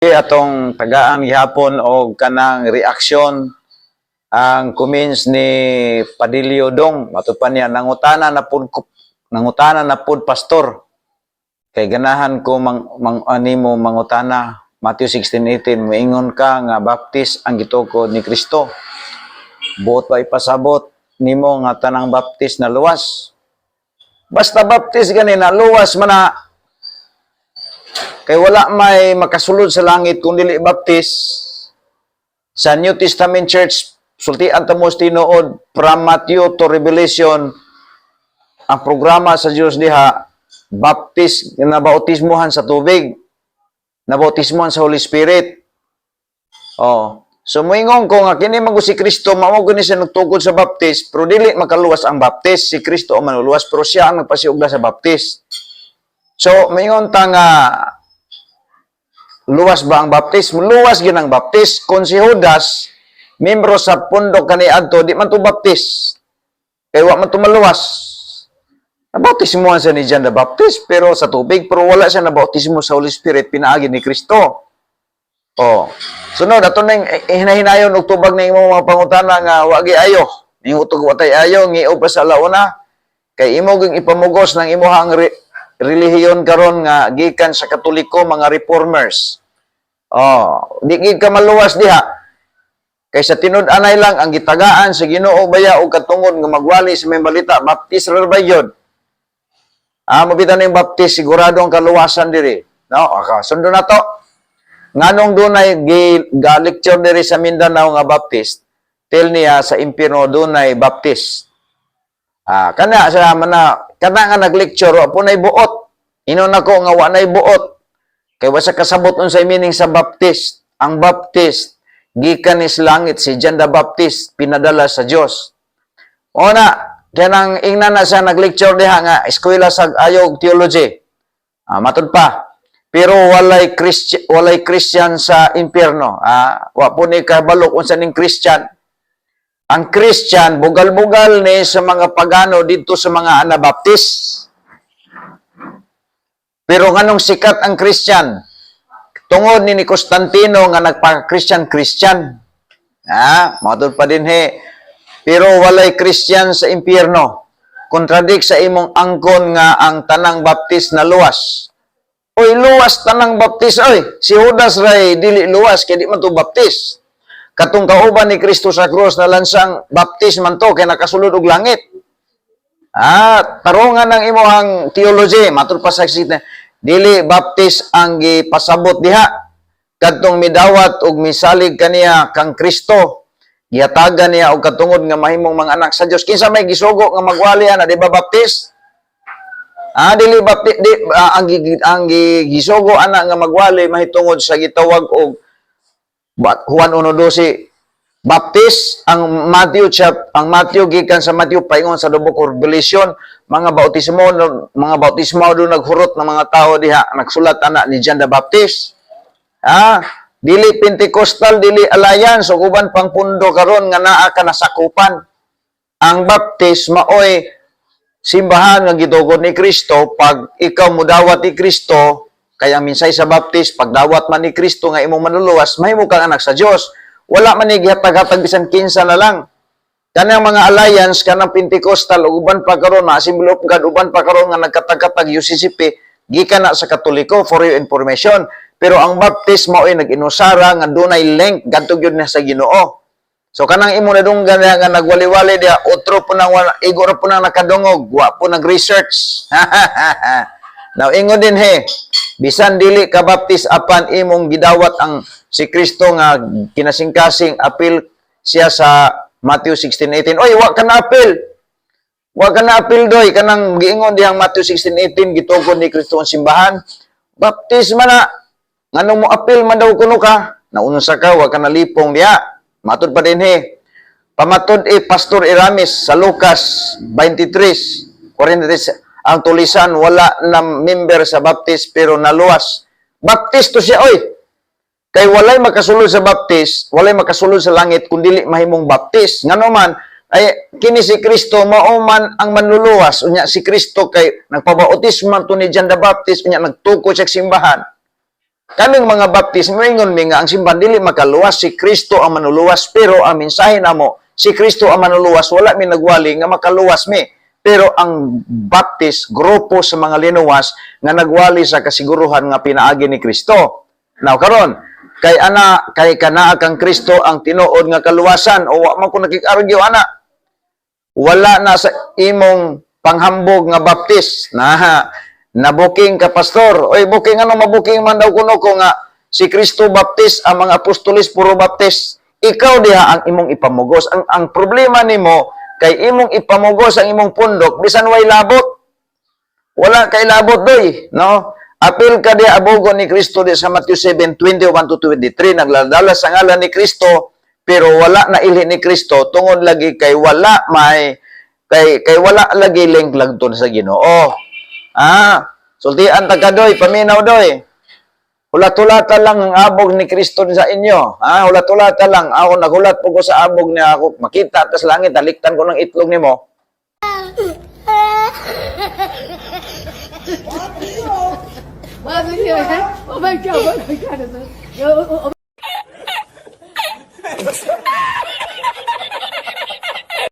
Atong tagaan gihapon og kanang reaksyon ang comments ni Padilio Dong matupan niya nangutana na pud pastor kay ganahan ko animo mangutana Matthew 16:18 moingon ka nga baptis ang gitukod ni Kristo buot pa ipasabot nimo nga tanang baptis na luwas basta baptis gani na luwas man na. Kay wala may makasulod sa langit kung dili baptis. Sa New Testament Church, sultian tamo tinuod from Matthew to Revelation, ang programa sa Diyos diha, baptis, nabautismuhan sa tubig, nabautismuhan sa Holy Spirit. Oh. So moingon ko nga kini magu si Kristo mao gani siya nagtukod sa baptis, pero dili makaluwas ang baptis, si Kristo ang manuluwas, pero siya ang nagpasiugda sa baptis. So moingon ta nga luwas ba ang baptis? Luwas gyud ang baptis. Kung si Judas, membro sa pundok kaniadto, di man to baptis. Kaya wa man to maluwas. Nabautismuhan siya ni John the Baptist, pero sa tubig, pero wala siya nabautismo sa Holy Spirit, pinaagi ni Kristo. Oh. Sunod, ato nang hinahinayon og tubag na imong mga pangutana nga wagi ayo. Ning utog watay ayo, ngiog pa sa launa. Kay imo gyud ipamugos ng imuhang relihiyon karon nga gikan sa Katoliko mga reformers. Oh, di gid ka maluwas diha. Kay sa tinud-anay lang ang gitagaan sa Ginoo baya og katungod nga magwali sa may balita baptis ra ba yun? Mabitan ning baptis sigurado ang kaluwasan diri. No, sundo na to. Nganong dunay ga-lecture diri sa Mindanao nga baptist, tell niya sa impierno dunay baptist. Kana sa kana nga nag-lecture wa punay buot. Inon nako nga wa nay buot. Kay wasa kasabot unsay meaning sa baptist. Ang baptist gikan is langit si John the Baptist pinadala sa Dios. Una, kanang ingnan na siya nag-lecture diha nga eskwela sa ayog theology. Matud pa. Pero walay Christian sa impierno. Wa po ni kabalok unsa ning Christian. Ang Christian, bugal-bugal ni sa mga pagano dito sa mga Anabaptist. Pero nganong sikat ang Christian? Tungod ni Constantino nga nagpa-Christian. Matod pa din he. Pero walay Christian sa impyerno. Kontradik sa imong angkon nga ang tanang baptist na luwas. Oy, luwas tanang baptist, oy. Si Judas ray dili luwas kay di man to baptist. Katong kauban ni Kristo sa krus na lansang baptist man to kay nakasulod og langit. Tarungan ng imuhang theology, matud pa sa dili baptist ang gipasabot diha. Kadtong midawat og misalig kaniya kang Kristo, gihatagan niya og katungod nga mahimong mga anak sa Dios. Kinsa may gisugo nga magwali ana di ba baptist? Dili baptist ang gisugo ana nga magwali mahitungod sa gitawag og Juan 1:12 baptist ang Matthew gikan sa Matthew paingon sa Book of Revelation mga bautismo do naghurot ng mga tao diha nagsulat ana ni John the Baptist. Dili Pentecostal, dili Alliance ug uban pang pundo karon nga naa ka nasakupan. Ang baptist maoy simbahan nga gitugod ni Kristo pag ikaw mudawat ni Kristo kaya minsay sa baptist pagdawat man ni Kristo nga imong manluluwas mahimo kang anak sa Dios. Wala man ni gihatag-hatag bisan kinsa na lang. Kanang mga alliance kanang Pentecostal ug uban pa karon na Assembly of God uban pa karon nga nagkatag-katag UCCP gikan na sa Katoliko for your information. Pero ang baptist mao'y nag-inusara nga dunay link gadto gyud na sa Ginoo. So kanang imo na dunggan nga nagwali-wali dia otro po nang igor po nang nakadungog, wa po nag-research. Now ingon din he, bisan dili ka baptist apan imong gidawat ang si Kristo nga kinasing-kasing apil siya sa Matthew 16:18. Oy, wa ka na apil. Wa ka na apil doy kanang giingon dihang Matthew 16:18 gitukod ni Kristo ang simbahan. Baptist man na nganong mo apil man daw kuno ka. Naunsa ka wa ka nalipong diha. Matud pa din he. Pamatod Pastor Iramis sa Lucas 23:43 ang tulisan wala na member sa baptist pero naluwas. Baptist to siya oy. Kay walay makasulod sa baptist, walay makasulod sa langit kun dili mahimong baptist. Ngano man ay kini si Kristo mao man ang manluluwas unya si Kristo kay nagpabautismo to ni John the Baptist unya nagtuko siya sa simbahan. Kaming mga baptist, moingon mi nga ang simbahan dili makaluwas, si Kristo ang manuluwas, pero ang mensahe namo, si Kristo ang manuluwas, wala mi nagwali nga makaluwas mi. Pero ang baptist, grupo sa mga linuwas nga nagwali sa kasiguruhan nga pinaagi ni Kristo. Now karon, kay kana kang Kristo ang tinuod nga kaluwasan, o wa man ko nakik-argue ana. Wala na sa imong panghambog nga baptist na booking ka pastor. Oy, booking ano mabuking man daw kuno ko nga si Kristo baptist, ang mga apostolis puro baptist. Ikaw diha ang imong ipamugos. Ang problema nimo kay imong ipamugos ang imong pundok bisan way labot. Wala kay labot doy, no? Apil ka diha abogo ni Kristo di sa Matthew 7:21-23, nagladala sa ngalan ni Kristo pero wala na ilhi ni Kristo tungod lagi kay wala may kay wala lagi link lagton sa Ginoo. Sultian ta ka doy, paminaw doy. Hulat-hulata lang ang abog ni Kristo sa inyo. Hulat-hulata lang. Ako naghulat po ko sa abog niya ako. Makita tas langit, taliktan ko ng itlog nimo. Oh my God, oh my God.